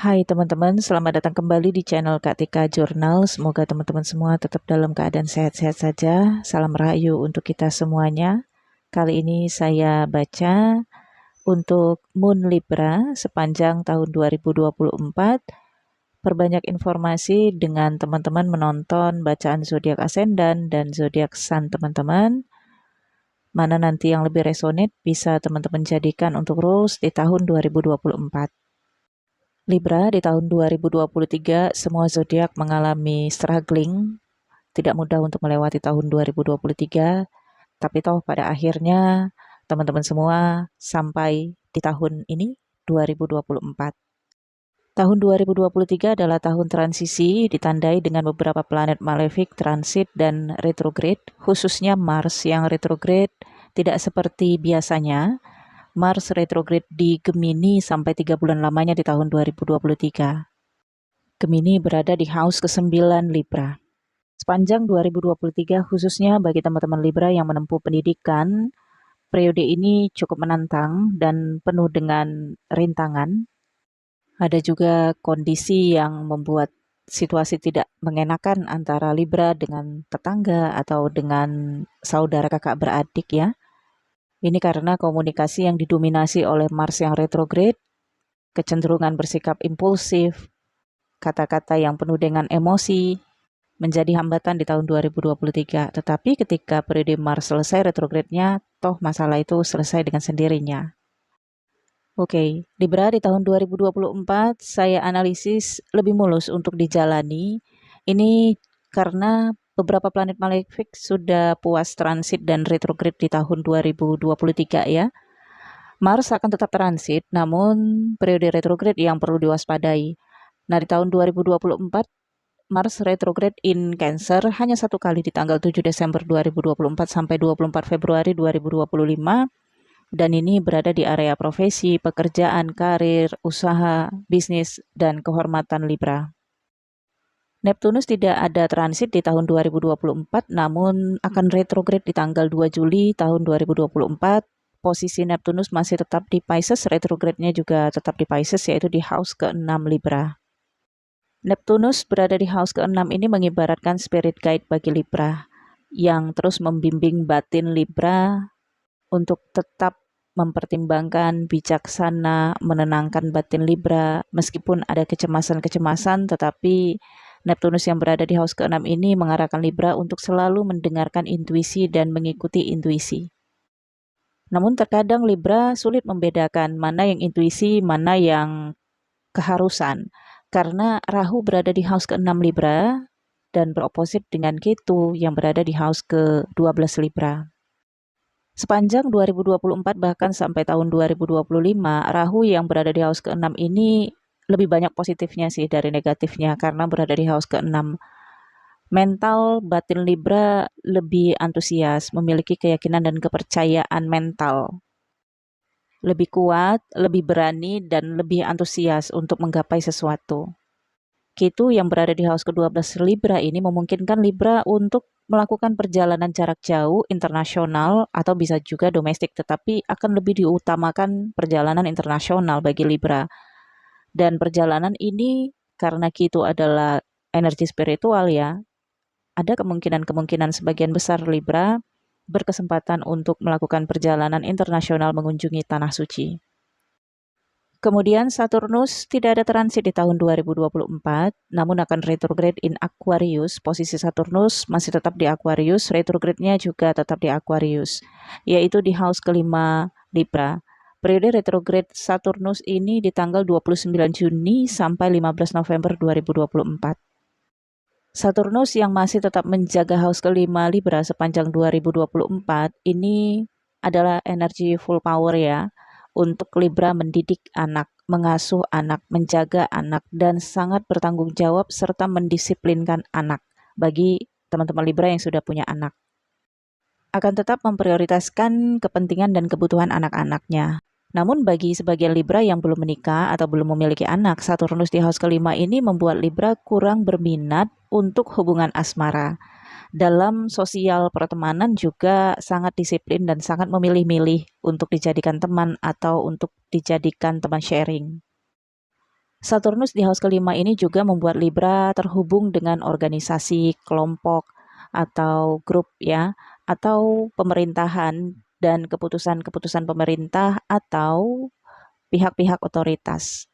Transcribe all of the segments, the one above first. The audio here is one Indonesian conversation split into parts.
Hai teman-teman, selamat datang kembali di channel Kak Tika Jurnal. Semoga teman-teman semua tetap dalam keadaan sehat-sehat saja. Salam rahayu untuk kita semuanya. Kali ini saya baca untuk Moon Libra sepanjang tahun 2024. Perbanyak informasi dengan teman-teman menonton bacaan zodiak ascendant dan zodiak sun teman-teman. Mana nanti yang lebih resonate bisa teman-teman jadikan untuk rules di tahun 2024. Libra, di tahun 2023 semua zodiak mengalami struggling, tidak mudah untuk melewati tahun 2023, tapi toh pada akhirnya teman-teman semua sampai di tahun ini 2024. Tahun 2023 adalah tahun transisi, ditandai dengan beberapa planet malefik, transit, dan retrograde, khususnya Mars yang retrograde tidak seperti biasanya. Mars retrograde di Gemini sampai 3 bulan lamanya di tahun 2023. Gemini berada di house ke-9 Libra. Sepanjang 2023 khususnya bagi teman-teman Libra yang menempuh pendidikan, periode ini cukup menantang dan penuh dengan rintangan. Ada juga kondisi yang membuat situasi tidak mengenakan antara Libra dengan tetangga atau dengan saudara kakak beradik ya. Ini karena komunikasi yang didominasi oleh Mars yang retrograde, kecenderungan bersikap impulsif, kata-kata yang penuh dengan emosi, menjadi hambatan di tahun 2023. Tetapi ketika periode Mars selesai retrograde-nya, toh masalah itu selesai dengan sendirinya. Oke, Libra di tahun 2024 saya analisis lebih mulus untuk dijalani. Ini karena beberapa planet malefik sudah puas transit dan retrograde di tahun 2023 ya. Mars akan tetap transit, namun periode retrograde yang perlu diwaspadai. Nah, di tahun 2024, Mars retrograde in Cancer hanya satu kali di tanggal 7 Desember 2024 sampai 24 Februari 2025. Dan ini berada di area profesi, pekerjaan, karir, usaha, bisnis, dan kehormatan Libra. Neptunus tidak ada transit di tahun 2024, namun akan retrograde di tanggal 2 Juli tahun 2024. Posisi Neptunus masih tetap di Pisces, retrograde-nya juga tetap di Pisces, yaitu di house ke-6 Libra. Neptunus berada di house ke-6 ini mengibaratkan spirit guide bagi Libra, yang terus membimbing batin Libra untuk tetap mempertimbangkan, bijaksana, menenangkan batin Libra. Meskipun ada kecemasan-kecemasan, tetapi Neptunus yang berada di house ke-6 ini mengarahkan Libra untuk selalu mendengarkan intuisi dan mengikuti intuisi. Namun terkadang Libra sulit membedakan mana yang intuisi, mana yang keharusan. Karena Rahu berada di house ke-6 Libra dan beroposit dengan Ketu yang berada di house ke-12 Libra. Sepanjang 2024 bahkan sampai tahun 2025, Rahu yang berada di house ke-6 ini lebih banyak positifnya sih dari negatifnya karena berada di house ke-6. Mental batin Libra lebih antusias, memiliki keyakinan dan kepercayaan mental. Lebih kuat, lebih berani, dan lebih antusias untuk menggapai sesuatu. Ketu yang berada di house ke-12 Libra ini memungkinkan Libra untuk melakukan perjalanan jarak jauh, internasional, atau bisa juga domestik, tetapi akan lebih diutamakan perjalanan internasional bagi Libra. Dan perjalanan ini, karena Ketu adalah energi spiritual ya, ada kemungkinan-kemungkinan sebagian besar Libra berkesempatan untuk melakukan perjalanan internasional mengunjungi Tanah Suci. Kemudian Saturnus tidak ada transit di tahun 2024, namun akan retrograde in Aquarius. Posisi Saturnus masih tetap di Aquarius, retrograde-nya juga tetap di Aquarius, yaitu di house ke-5 Libra. Periode retrograde Saturnus ini di tanggal 29 Juni sampai 15 November 2024. Saturnus yang masih tetap menjaga house ke-5 Libra sepanjang 2024 ini adalah energi full power ya, untuk Libra mendidik anak, mengasuh anak, menjaga anak, dan sangat bertanggung jawab serta mendisiplinkan anak bagi teman-teman Libra yang sudah punya anak. Akan tetap memprioritaskan kepentingan dan kebutuhan anak-anaknya. Namun bagi sebagian Libra yang belum menikah atau belum memiliki anak, Saturnus di house ke-5 ini membuat Libra kurang berminat untuk hubungan asmara. Dalam sosial pertemanan juga sangat disiplin dan sangat memilih-milih untuk dijadikan teman atau untuk dijadikan teman sharing. Saturnus di house kelima ini juga membuat Libra terhubung dengan organisasi, kelompok, atau grup ya, atau pemerintahan dan keputusan-keputusan pemerintah atau pihak-pihak otoritas.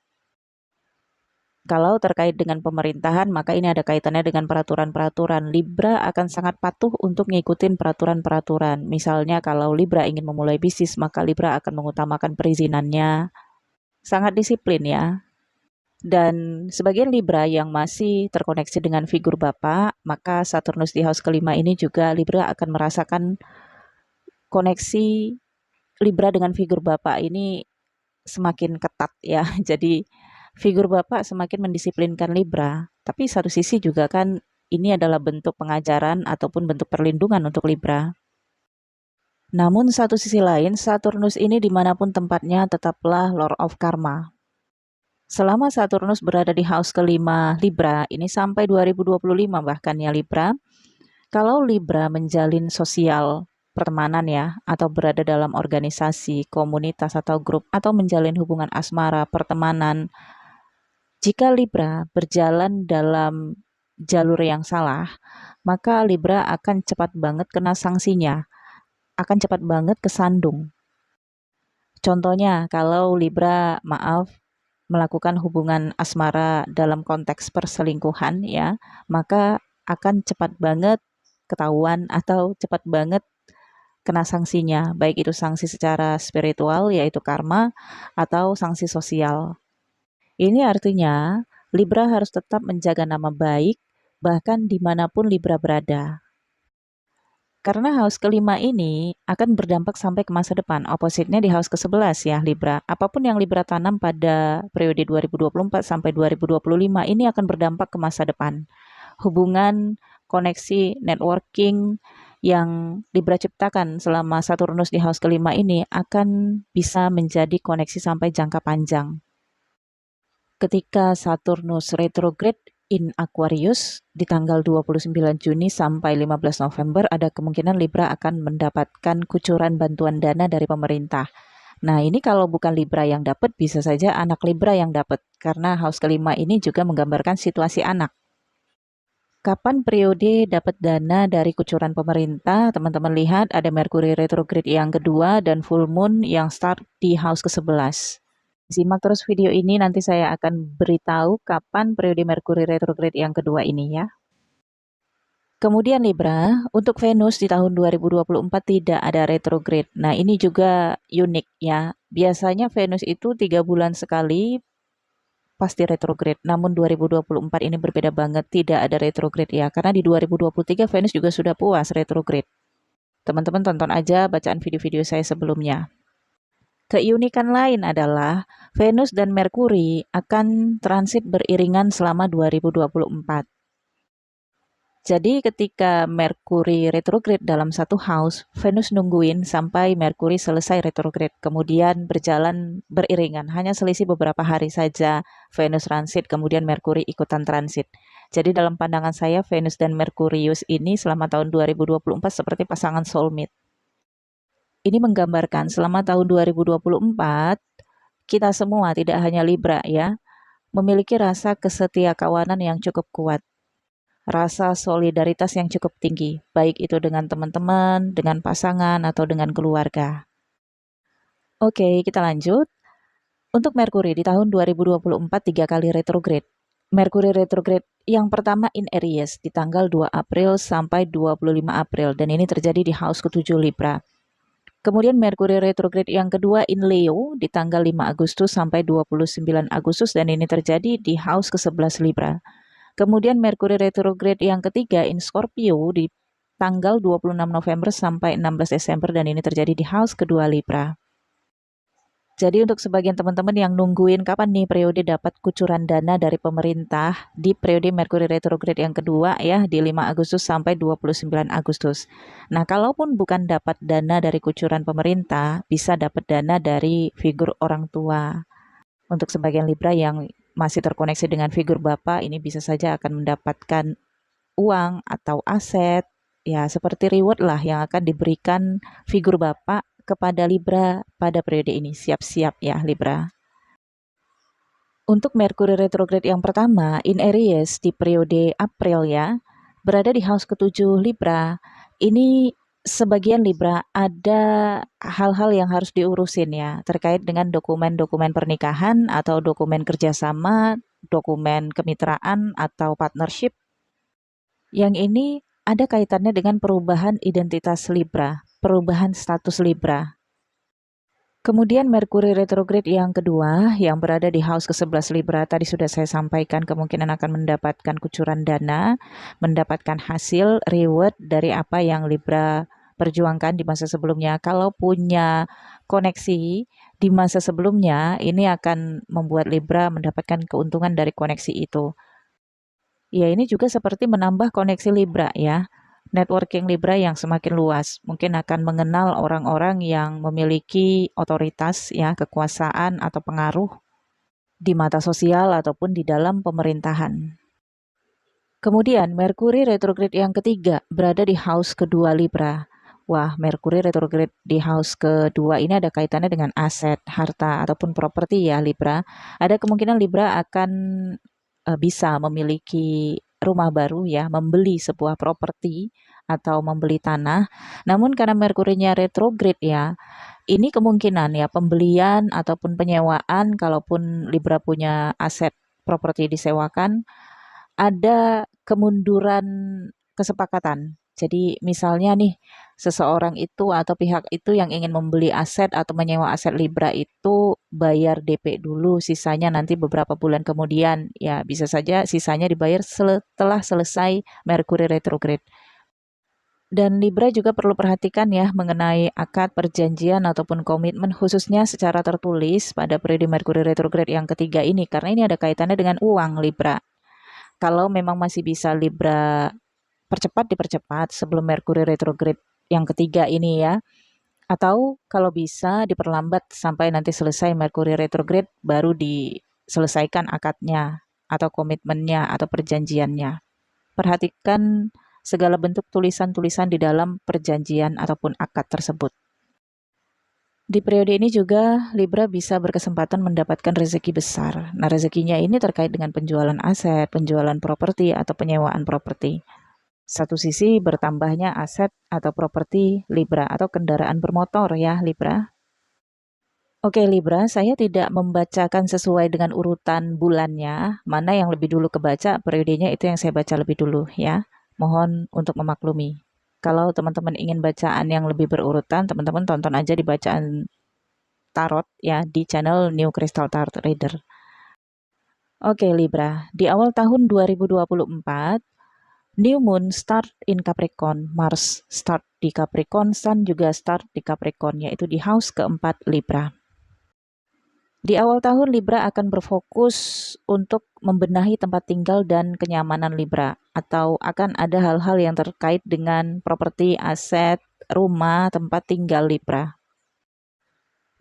Kalau terkait dengan pemerintahan, maka ini ada kaitannya dengan peraturan-peraturan. Libra akan sangat patuh untuk ngikutin peraturan-peraturan. Misalnya kalau Libra ingin memulai bisnis, maka Libra akan mengutamakan perizinannya. Sangat disiplin ya. Dan sebagian Libra yang masih terkoneksi dengan figur Bapak, maka Saturnus di house kelima ini juga Libra akan merasakan koneksi Libra dengan figur Bapak ini semakin ketat ya. Jadi figur Bapak semakin mendisiplinkan Libra. Tapi satu sisi juga kan ini adalah bentuk pengajaran ataupun bentuk perlindungan untuk Libra. Namun satu sisi lain, Saturnus ini dimanapun tempatnya tetaplah Lord of Karma. Selama Saturnus berada di house kelima Libra, ini sampai 2025 bahkan ya Libra, kalau Libra menjalin sosial pertemanan ya, atau berada dalam organisasi, komunitas atau grup, atau menjalin hubungan asmara, pertemanan, jika Libra berjalan dalam jalur yang salah, maka Libra akan cepat banget kena sanksinya, akan cepat banget kesandung. Contohnya, kalau Libra, maaf, melakukan hubungan asmara dalam konteks perselingkuhan ya, maka akan cepat banget ketahuan atau cepat banget kena sanksinya, baik itu sanksi secara spiritual yaitu karma atau sanksi sosial. Ini artinya Libra harus tetap menjaga nama baik bahkan dimanapun Libra berada. Karena house kelima ini akan berdampak sampai ke masa depan. Opposite-nya di house ke-11 ya Libra. Apapun yang Libra tanam pada periode 2024 sampai 2025 ini akan berdampak ke masa depan. Hubungan, koneksi, networking yang Libra ciptakan selama Saturnus di house kelima ini akan bisa menjadi koneksi sampai jangka panjang. Ketika Saturnus retrograde in Aquarius di tanggal 29 Juni sampai 15 November ada kemungkinan Libra akan mendapatkan kucuran bantuan dana dari pemerintah. Nah, ini kalau bukan Libra yang dapat, bisa saja anak Libra yang dapat, karena house kelima ini juga menggambarkan situasi anak. Kapan periode dapat dana dari kucuran pemerintah? Teman-teman lihat ada Mercury retrograde yang kedua dan full moon yang start di house ke-11. Simak terus video ini, nanti saya akan beritahu kapan periode Mercury retrograde yang kedua ini ya. Kemudian Libra, untuk Venus di tahun 2024 tidak ada retrograde. Nah, ini juga unik ya. Biasanya Venus itu 3 bulan sekali pasti retrograde. Namun 2024 ini berbeda banget, tidak ada retrograde ya. Karena di 2023 Venus juga sudah puas retrograde. Teman-teman tonton aja bacaan video-video saya sebelumnya. Keunikan lain adalah Venus dan Merkuri akan transit beriringan selama 2024. Jadi ketika Merkuri retrograde dalam satu house, Venus nungguin sampai Merkuri selesai retrograde, kemudian berjalan beriringan. Hanya selisih beberapa hari saja Venus transit, kemudian Merkuri ikutan transit. Jadi dalam pandangan saya, Venus dan Merkurius ini selama tahun 2024 seperti pasangan soulmate. Ini menggambarkan selama tahun 2024, kita semua tidak hanya Libra ya, memiliki rasa kesetia kawanan yang cukup kuat. Rasa solidaritas yang cukup tinggi, baik itu dengan teman-teman, dengan pasangan, atau dengan keluarga. Oke, kita lanjut. Untuk Merkuri di tahun 2024 3 kali retrograde. Merkuri retrograde yang pertama in Aries di tanggal 2 April sampai 25 April dan ini terjadi di house ke-7 Libra. Kemudian Merkuri retrograde yang kedua in Leo di tanggal 5 Agustus sampai 29 Agustus dan ini terjadi di house ke-11 Libra. Kemudian Merkuri retrograde yang ketiga in Scorpio di tanggal 26 November sampai 16 Desember dan ini terjadi di house kedua Libra. Jadi untuk sebagian teman-teman yang nungguin kapan nih periode dapat kucuran dana dari pemerintah di periode Merkuri retrograde yang kedua ya di 5 Agustus sampai 29 Agustus. Nah, kalaupun bukan dapat dana dari kucuran pemerintah, bisa dapat dana dari figur orang tua. Untuk sebagian Libra yang masih terkoneksi dengan figur Bapak, ini bisa saja akan mendapatkan uang atau aset ya seperti reward lah yang akan diberikan figur Bapak kepada Libra pada periode ini. Siap-siap ya Libra. Untuk Merkuri retrograde yang pertama, in Aries di periode April ya, berada di house ke-7 Libra. Ini sebagian Libra ada hal-hal yang harus diurusin ya, terkait dengan dokumen-dokumen pernikahan atau dokumen kerjasama, dokumen kemitraan atau partnership. Yang ini ada kaitannya dengan perubahan identitas Libra, perubahan status Libra. Kemudian Merkuri retrograde yang kedua yang berada di house ke-11 Libra tadi sudah saya sampaikan kemungkinan akan mendapatkan kucuran dana, mendapatkan hasil reward dari apa yang Libra perjuangkan di masa sebelumnya. Kalau punya koneksi di masa sebelumnya, ini akan membuat Libra mendapatkan keuntungan dari koneksi itu. Ya, ini juga seperti menambah koneksi Libra ya. Networking Libra yang semakin luas, mungkin akan mengenal orang-orang yang memiliki otoritas ya, kekuasaan atau pengaruh di mata sosial ataupun di dalam pemerintahan. Kemudian Merkuri retrograde yang ketiga berada di house kedua Libra. Wah, Merkuri retrograde di house kedua ini ada kaitannya dengan aset, harta ataupun properti ya Libra. Ada kemungkinan Libra akan bisa memiliki rumah baru ya, membeli sebuah properti atau membeli tanah. Namun karena Merkurinya retrograde ya, ini kemungkinan ya pembelian ataupun penyewaan kalaupun Libra punya aset properti disewakan ada kemunduran kesepakatan. Jadi misalnya nih, seseorang itu atau pihak itu yang ingin membeli aset atau menyewa aset Libra itu bayar DP dulu, sisanya nanti beberapa bulan kemudian. Ya, bisa saja sisanya dibayar setelah selesai Merkuri retrograde. Dan Libra juga perlu perhatikan ya mengenai akad perjanjian ataupun komitmen khususnya secara tertulis pada periode Merkuri retrograde yang ketiga ini karena ini ada kaitannya dengan uang Libra. Kalau memang masih bisa Libra percepat dipercepat sebelum Merkuri retrograde yang ketiga ini ya. Atau kalau bisa diperlambat sampai nanti selesai Merkuri retrograde baru diselesaikan akadnya atau komitmennya atau perjanjiannya. Perhatikan segala bentuk tulisan-tulisan di dalam perjanjian ataupun akad tersebut. Di periode ini juga Libra bisa berkesempatan mendapatkan rezeki besar. Nah, rezekinya ini terkait dengan penjualan aset, penjualan properti atau penyewaan properti. Satu sisi bertambahnya aset atau properti Libra atau kendaraan bermotor ya Libra. Oke Libra, saya tidak membacakan sesuai dengan urutan bulannya, mana yang lebih dulu kebaca periodenya itu yang saya baca lebih dulu ya. Mohon untuk memaklumi. Kalau teman-teman ingin bacaan yang lebih berurutan, teman-teman tonton aja di bacaan tarot ya di channel New Crystal Tarot Reader. Oke Libra, di awal tahun 2024 New Moon start in Capricorn, Mars start di Capricorn, Sun juga start di Capricorn, yaitu di house keempat Libra. Di awal tahun Libra akan berfokus untuk membenahi tempat tinggal dan kenyamanan Libra, atau akan ada hal-hal yang terkait dengan properti, aset, rumah, tempat tinggal Libra.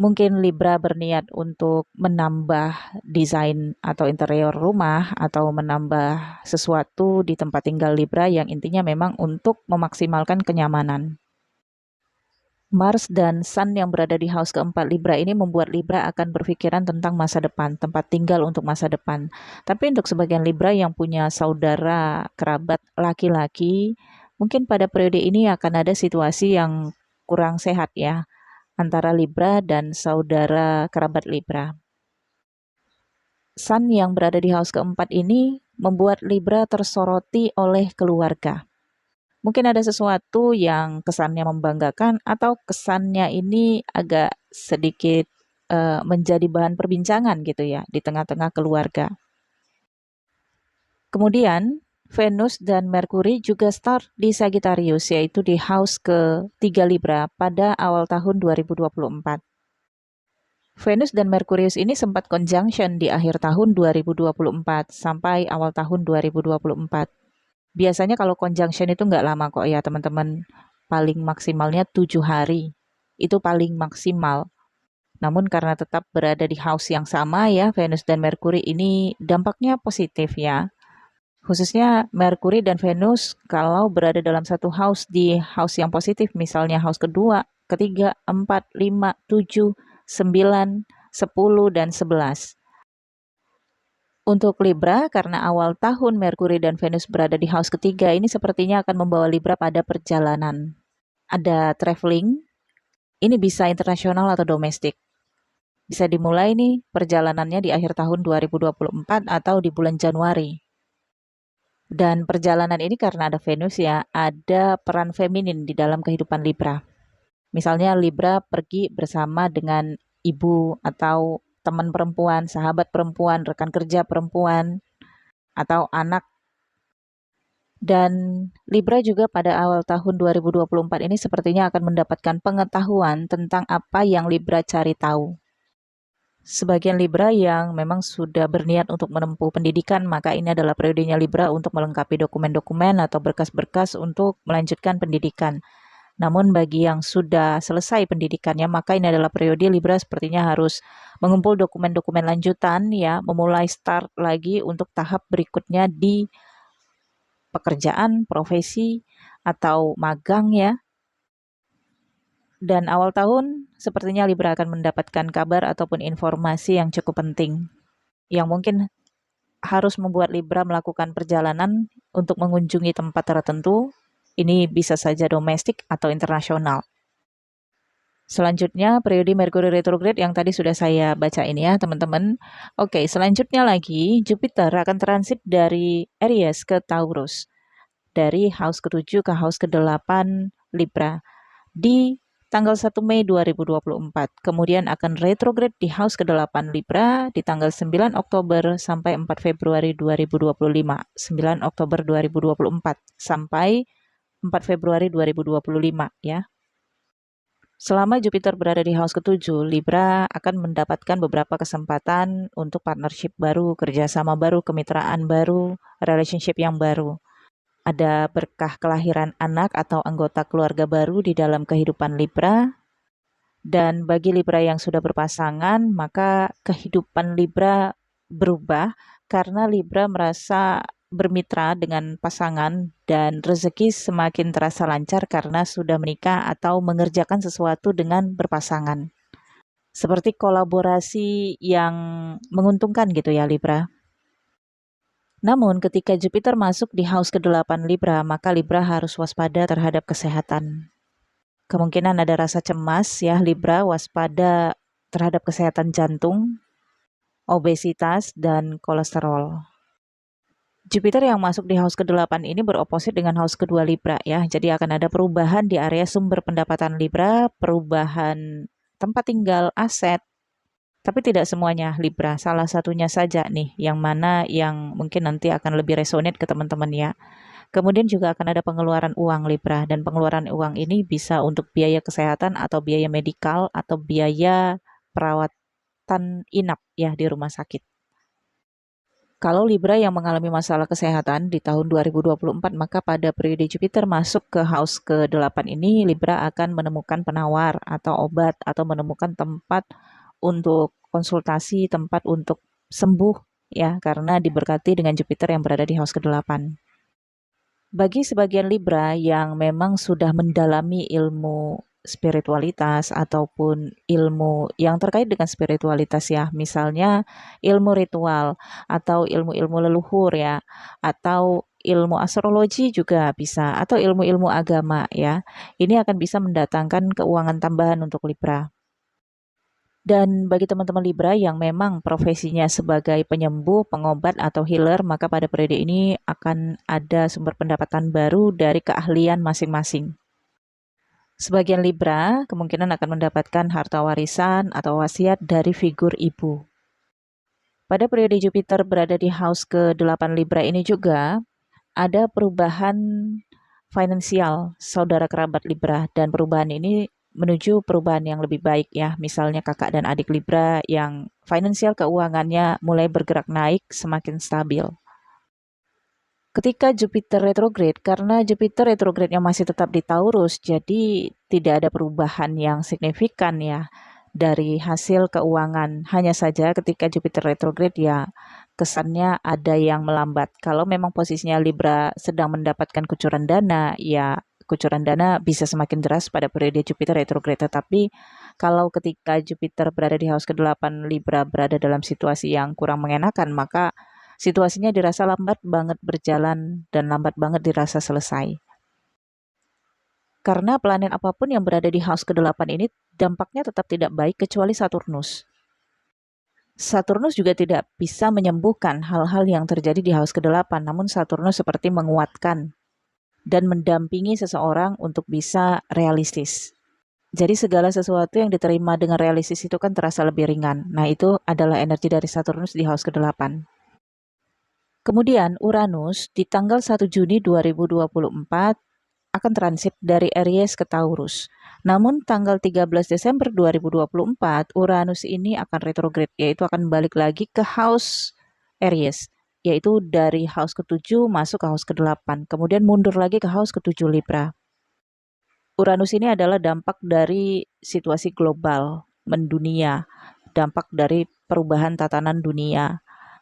Mungkin Libra berniat untuk menambah desain atau interior rumah atau menambah sesuatu di tempat tinggal Libra yang intinya memang untuk memaksimalkan kenyamanan. Mars dan Sun yang berada di house keempat Libra ini membuat Libra akan berpikiran tentang masa depan, tempat tinggal untuk masa depan. Tapi untuk sebagian Libra yang punya saudara kerabat laki-laki, mungkin pada periode ini akan ada situasi yang kurang sehat ya antara Libra dan saudara kerabat Libra. Sun yang berada di house keempat ini membuat Libra tersoroti oleh keluarga. Mungkin ada sesuatu yang kesannya membanggakan atau kesannya ini agak sedikit menjadi bahan perbincangan gitu ya di tengah-tengah keluarga. Kemudian Venus dan Merkuri juga start di Sagittarius yaitu di house ke-3 Libra pada awal tahun 2024. Venus dan Merkurius ini sempat conjunction di akhir tahun 2024 sampai awal tahun 2024. Biasanya kalau conjunction itu nggak lama kok ya teman-teman. Paling maksimalnya 7 hari. Itu paling maksimal. Namun karena tetap berada di house yang sama ya, Venus dan Merkuri ini dampaknya positif ya. Khususnya Merkuri dan Venus kalau berada dalam satu house di house yang positif, misalnya house kedua, ketiga, 4, 5, 7, 9, 10, dan 11. Untuk Libra, karena awal tahun Merkuri dan Venus berada di house ketiga, ini sepertinya akan membawa Libra pada perjalanan. Ada traveling, ini bisa internasional atau domestik. Bisa dimulai nih perjalanannya di akhir tahun 2024 atau di bulan Januari. Dan perjalanan ini karena ada Venus ya, ada peran feminin di dalam kehidupan Libra. Misalnya Libra pergi bersama dengan ibu atau teman perempuan, sahabat perempuan, rekan kerja perempuan, atau anak. Dan Libra juga pada awal tahun 2024 ini sepertinya akan mendapatkan pengetahuan tentang apa yang Libra cari tahu. Sebagian Libra yang memang sudah berniat untuk menempuh pendidikan, maka ini adalah periodenya Libra untuk melengkapi dokumen-dokumen atau berkas-berkas untuk melanjutkan pendidikan. Namun bagi yang sudah selesai pendidikannya, maka ini adalah periode Libra sepertinya harus mengumpul dokumen-dokumen lanjutan ya, memulai start lagi untuk tahap berikutnya di pekerjaan, profesi, atau magang ya. Dan awal tahun sepertinya Libra akan mendapatkan kabar ataupun informasi yang cukup penting, yang mungkin harus membuat Libra melakukan perjalanan untuk mengunjungi tempat tertentu. Ini bisa saja domestik atau internasional. Selanjutnya periode Merkuri retrograde yang tadi sudah saya baca ini ya teman-teman. Oke, selanjutnya lagi Jupiter akan transit dari Aries ke Taurus. Dari house ke-7 ke house ke-8 Libra di tanggal 1 Mei 2024. Kemudian akan retrograde di house ke-8 Libra di tanggal 9 Oktober sampai 4 Februari 2025. 9 Oktober 2024 sampai 4 Februari 2025 ya. Selama Jupiter berada di house ke-7, Libra akan mendapatkan beberapa kesempatan untuk partnership baru, kerjasama baru, kemitraan baru, relationship yang baru. Ada berkah kelahiran anak atau anggota keluarga baru di dalam kehidupan Libra. Dan bagi Libra yang sudah berpasangan, maka kehidupan Libra berubah karena Libra merasa bermitra dengan pasangan dan rezeki semakin terasa lancar karena sudah menikah atau mengerjakan sesuatu dengan berpasangan. Seperti kolaborasi yang menguntungkan gitu ya Libra. Namun ketika Jupiter masuk di house ke-8 Libra, maka Libra harus waspada terhadap kesehatan. Kemungkinan ada rasa cemas ya Libra, waspada terhadap kesehatan jantung, obesitas, dan kolesterol. Jupiter yang masuk di house ke-8 ini beroposit dengan house kedua Libra ya. Jadi akan ada perubahan di area sumber pendapatan Libra, perubahan tempat tinggal, aset. Tapi tidak semuanya Libra, salah satunya saja nih yang mana yang mungkin nanti akan lebih resonate ke teman-teman ya. Kemudian juga akan ada pengeluaran uang Libra dan pengeluaran uang ini bisa untuk biaya kesehatan atau biaya medikal atau biaya perawatan inap ya di rumah sakit. Kalau Libra yang mengalami masalah kesehatan di tahun 2024, maka pada periode Jupiter masuk ke house ke-8 ini, Libra akan menemukan penawar atau obat atau menemukan tempat untuk konsultasi, tempat untuk sembuh ya, karena diberkati dengan Jupiter yang berada di house ke-8. Bagi sebagian Libra yang memang sudah mendalami ilmu spiritualitas ataupun ilmu yang terkait dengan spiritualitas ya, misalnya ilmu ritual atau ilmu-ilmu leluhur ya, atau ilmu astrologi juga bisa, atau ilmu-ilmu agama ya. Ini akan bisa mendatangkan keuangan tambahan untuk Libra. Dan bagi teman-teman Libra yang memang profesinya sebagai penyembuh, pengobat, atau healer, maka pada periode ini akan ada sumber pendapatan baru dari keahlian masing-masing. Sebagian Libra kemungkinan akan mendapatkan harta warisan atau wasiat dari figur ibu. Pada periode Jupiter berada di house ke-8 Libra ini juga ada perubahan finansial saudara kerabat Libra, dan perubahan ini menuju perubahan yang lebih baik ya. Misalnya kakak dan adik Libra yang finansial keuangannya mulai bergerak naik, semakin stabil. Ketika Jupiter retrograde, karena Jupiter retrograde-nya masih tetap di Taurus, jadi tidak ada perubahan yang signifikan ya dari hasil keuangan. Hanya saja ketika Jupiter retrograde ya kesannya ada yang melambat. Kalau memang posisinya Libra sedang mendapatkan kucuran dana, ya kucuran dana bisa semakin deras pada periode Jupiter retrograde. Tetapi kalau ketika Jupiter berada di house ke-8 Libra berada dalam situasi yang kurang mengenakan, maka Situasinya dirasa lambat banget berjalan dan lambat banget dirasa selesai. Karena planet apapun yang berada di house ke-8 ini dampaknya tetap tidak baik kecuali Saturnus. Saturnus juga tidak bisa menyembuhkan hal-hal yang terjadi di house ke-8, namun Saturnus seperti menguatkan dan mendampingi seseorang untuk bisa realistis. Jadi segala sesuatu yang diterima dengan realistis itu kan terasa lebih ringan. Nah, itu adalah energi dari Saturnus di house ke-8. Kemudian Uranus di tanggal 1 Juni 2024 akan transit dari Aries ke Taurus. Namun tanggal 13 Desember 2024, Uranus ini akan retrograde, yaitu akan balik lagi ke house Aries, yaitu dari house ke-7 masuk ke house ke-8, kemudian mundur lagi ke house ke-7 Libra. Uranus ini adalah dampak dari situasi global, mendunia, dampak dari perubahan tatanan dunia.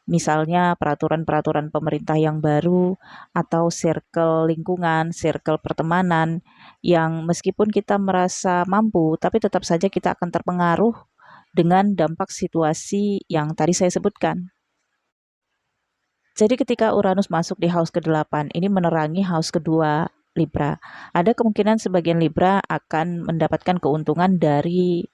Misalnya peraturan-peraturan pemerintah yang baru atau circle lingkungan, circle pertemanan yang meskipun kita merasa mampu, tapi tetap saja kita akan terpengaruh dengan dampak situasi yang tadi saya sebutkan. Jadi ketika Uranus masuk di house ke-8, ini menerangi house kedua Libra. Ada kemungkinan sebagian Libra akan mendapatkan keuntungan dari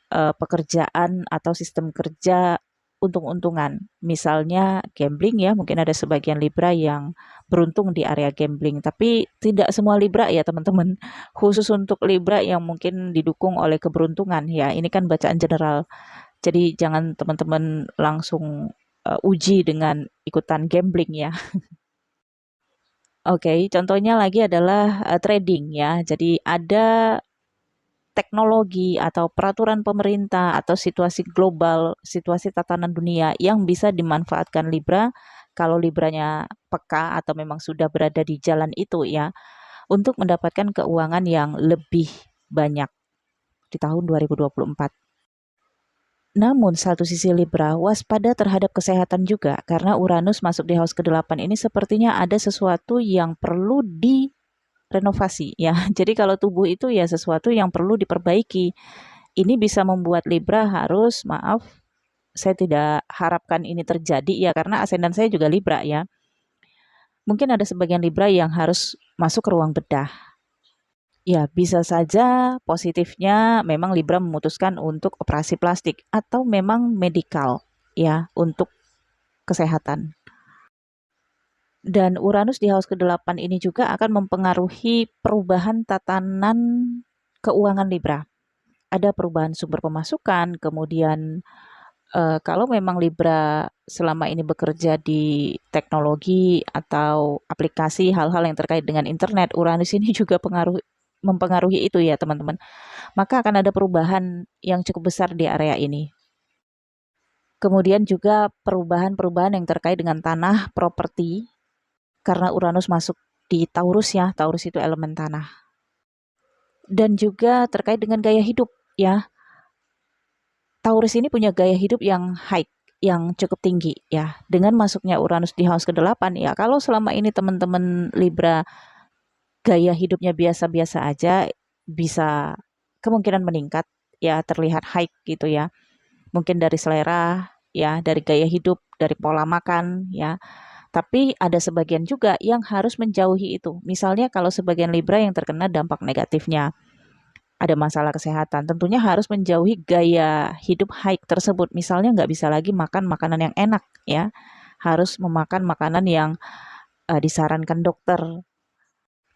pekerjaan atau sistem kerja untung-untungan. Misalnya gambling ya, mungkin ada sebagian Libra yang beruntung di area gambling, tapi tidak semua Libra ya teman-teman. Khusus untuk Libra yang mungkin didukung oleh keberuntungan ya. Ini kan bacaan general. Jadi jangan teman-teman langsung uji dengan ikutan gambling ya. Oke, contohnya lagi adalah trading ya. Jadi ada teknologi atau peraturan pemerintah atau situasi global, situasi tatanan dunia yang bisa dimanfaatkan Libra kalau Libranya peka atau memang sudah berada di jalan itu ya, untuk mendapatkan keuangan yang lebih banyak di tahun 2024. Namun satu sisi Libra waspada terhadap kesehatan juga karena Uranus masuk di house ke-8 ini sepertinya ada sesuatu yang perlu renovasi ya. Jadi kalau tubuh itu ya sesuatu yang perlu diperbaiki. Ini bisa membuat Libra harus, maaf, saya tidak harapkan ini terjadi ya karena ascendant saya juga Libra ya. Mungkin ada sebagian Libra yang harus masuk ke ruang bedah. Ya, bisa saja positifnya memang Libra memutuskan untuk operasi plastik atau memang medikal ya untuk kesehatan. Dan Uranus di house ke-8 ini juga akan mempengaruhi perubahan tatanan keuangan Libra. Ada perubahan sumber pemasukan, kemudian kalau memang Libra selama ini bekerja di teknologi atau aplikasi hal-hal yang terkait dengan internet, Uranus ini juga mempengaruhi itu ya teman-teman. Maka akan ada perubahan yang cukup besar di area ini. Kemudian juga perubahan-perubahan yang terkait dengan tanah, properti, karena Uranus masuk di Taurus ya, Taurus itu elemen tanah. Dan juga terkait dengan gaya hidup ya. Taurus ini punya gaya hidup yang high, yang cukup tinggi ya. Dengan masuknya Uranus di house ke-8 ya, kalau selama ini teman-teman Libra gaya hidupnya biasa-biasa aja, bisa kemungkinan meningkat ya, terlihat high gitu ya. Mungkin dari selera ya, dari gaya hidup, dari pola makan ya. Tapi ada sebagian juga yang harus menjauhi itu. Misalnya kalau sebagian Libra yang terkena dampak negatifnya, ada masalah kesehatan, tentunya harus menjauhi gaya hidup high tersebut. Misalnya nggak bisa lagi makan makanan yang enak ya, harus memakan makanan yang disarankan dokter,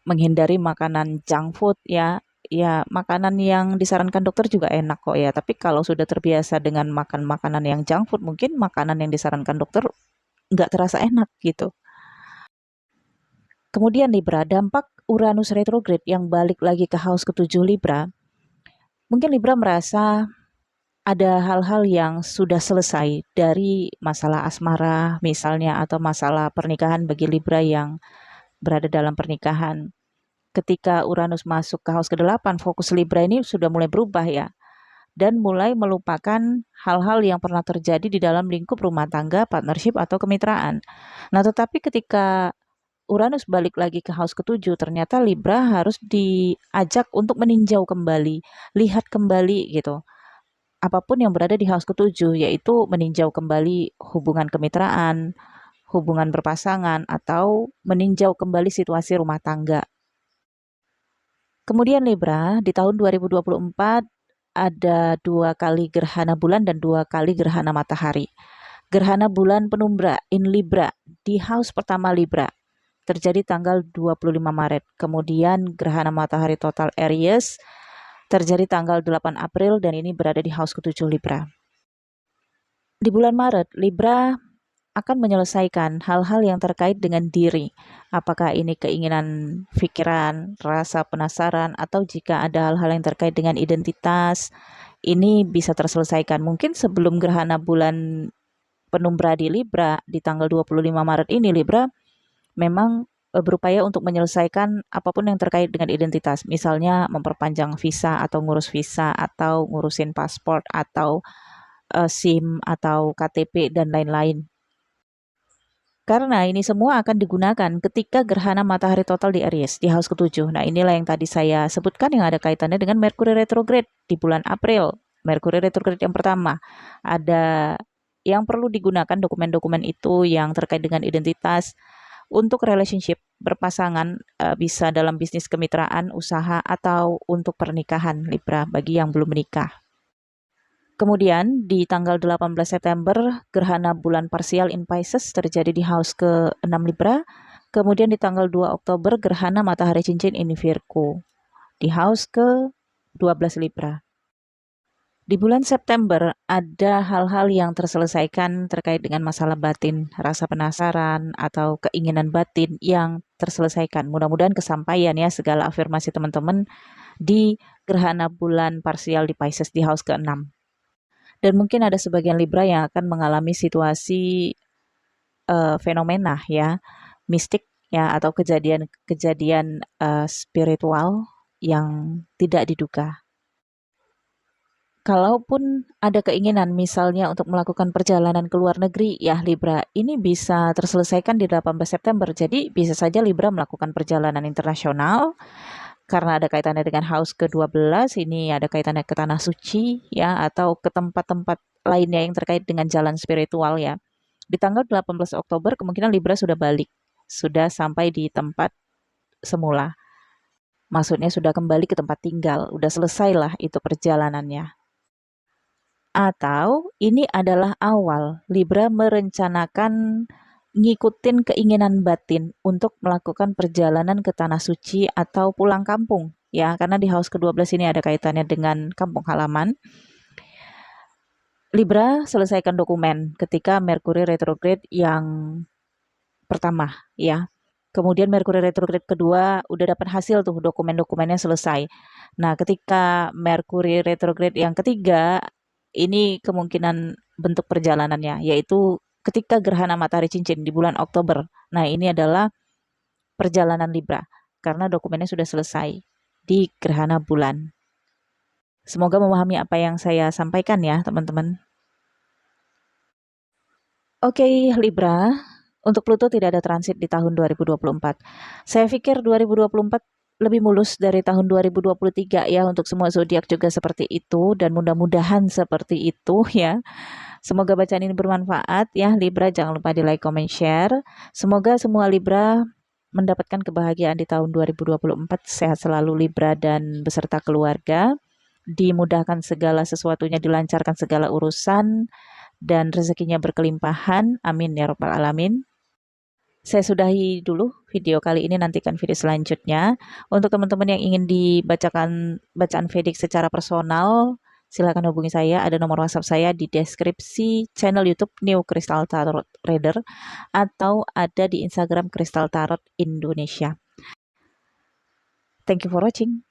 menghindari makanan junk food ya. Ya, makanan yang disarankan dokter juga enak kok ya, tapi kalau sudah terbiasa dengan makan makanan yang junk food, mungkin makanan yang disarankan dokter nggak terasa enak gitu. Kemudian Libra, dampak Uranus retrograde yang balik lagi ke house ke-7 Libra, mungkin Libra merasa ada hal-hal yang sudah selesai dari masalah asmara misalnya atau masalah pernikahan bagi Libra yang berada dalam pernikahan. Ketika Uranus masuk ke house ke-8, fokus Libra ini sudah mulai berubah ya. Dan mulai melupakan hal-hal yang pernah terjadi di dalam lingkup rumah tangga, partnership, atau kemitraan. Nah, tetapi ketika Uranus balik lagi ke house ke-7, ternyata Libra harus diajak untuk meninjau kembali, lihat kembali gitu. Apapun yang berada di house ke-7, yaitu meninjau kembali hubungan kemitraan, hubungan berpasangan, atau meninjau kembali situasi rumah tangga. Kemudian Libra, di tahun 2024 ada 2 kali gerhana bulan dan 2 kali gerhana matahari. Gerhana bulan penumbra in Libra di house pertama Libra terjadi tanggal 25 Maret. Kemudian gerhana matahari total Aries terjadi tanggal 8 April dan ini berada di house ke-7 Libra. Di bulan Maret, Libra akan menyelesaikan hal-hal yang terkait dengan diri. Apakah ini keinginan pikiran, rasa penasaran, atau jika ada hal-hal yang terkait dengan identitas, ini bisa terselesaikan. Mungkin sebelum gerhana bulan penumbra di Libra di tanggal 25 Maret ini, Libra memang berupaya untuk menyelesaikan apapun yang terkait dengan identitas. Misalnya memperpanjang visa atau ngurus visa atau ngurusin paspor atau SIM atau KTP dan lain-lain. Karena ini semua akan digunakan ketika gerhana matahari total di Aries, di house ke-7. Nah, inilah yang tadi saya sebutkan yang ada kaitannya dengan Merkuri retrograde di bulan April. Merkuri retrograde yang pertama. Ada yang perlu digunakan dokumen-dokumen itu yang terkait dengan identitas untuk relationship, berpasangan, bisa dalam bisnis kemitraan, usaha, atau untuk pernikahan Libra bagi yang belum menikah. Kemudian di tanggal 18 September, gerhana bulan parsial in Pisces terjadi di house ke-6 Libra. Kemudian di tanggal 2 Oktober, gerhana matahari cincin in Virgo di house ke-12 Libra. Di bulan September ada hal-hal yang terselesaikan terkait dengan masalah batin, rasa penasaran atau keinginan batin yang terselesaikan. Mudah-mudahan kesampaian ya segala afirmasi teman-teman di gerhana bulan parsial di Pisces di house ke-6. Dan mungkin ada sebagian Libra yang akan mengalami situasi fenomena ya, mistik ya atau kejadian-kejadian spiritual yang tidak diduga. Kalaupun ada keinginan misalnya untuk melakukan perjalanan ke luar negeri ya Libra, ini bisa terselesaikan di 18 September. Jadi bisa saja Libra melakukan perjalanan internasional karena ada kaitannya dengan house ke-12, ini ada kaitannya ke tanah suci ya atau ke tempat-tempat lainnya yang terkait dengan jalan spiritual ya. Di tanggal 18 Oktober kemungkinan Libra sudah balik, sudah sampai di tempat semula. Maksudnya sudah kembali ke tempat tinggal, udah selesailah itu perjalanannya. Atau ini adalah awal Libra merencanakan ngikutin keinginan batin untuk melakukan perjalanan ke tanah suci atau pulang kampung ya karena di house ke-12 ini ada kaitannya dengan kampung halaman. Libra selesaikan dokumen ketika Merkuri retrograde yang pertama ya. Kemudian Merkuri retrograde kedua udah dapat hasil tuh dokumen-dokumennya selesai. Nah, ketika Merkuri retrograde yang ketiga ini kemungkinan bentuk perjalanannya yaitu ketika gerhana matahari cincin di bulan Oktober. Nah, ini adalah perjalanan Libra karena dokumennya sudah selesai di gerhana bulan. Semoga memahami apa yang saya sampaikan ya, teman-teman. Oke, Libra, untuk Pluto tidak ada transit di tahun 2024. Saya pikir 2024 lebih mulus dari tahun 2023 ya untuk semua zodiak juga seperti itu dan mudah-mudahan seperti itu ya. Semoga bacaan ini bermanfaat ya Libra, jangan lupa di like, comment, share. Semoga semua Libra mendapatkan kebahagiaan di tahun 2024, sehat selalu Libra dan beserta keluarga, dimudahkan segala sesuatunya, dilancarkan segala urusan dan rezekinya berkelimpahan. Amin ya rabbal alamin. Saya sudahi dulu video kali ini, nantikan video selanjutnya. Untuk teman-teman yang ingin dibacakan bacaan Vedic secara personal, silakan hubungi saya, ada nomor WhatsApp saya di deskripsi channel YouTube New Crystal Tarot Reader atau ada di Instagram Crystal Tarot Indonesia. Thank you for watching.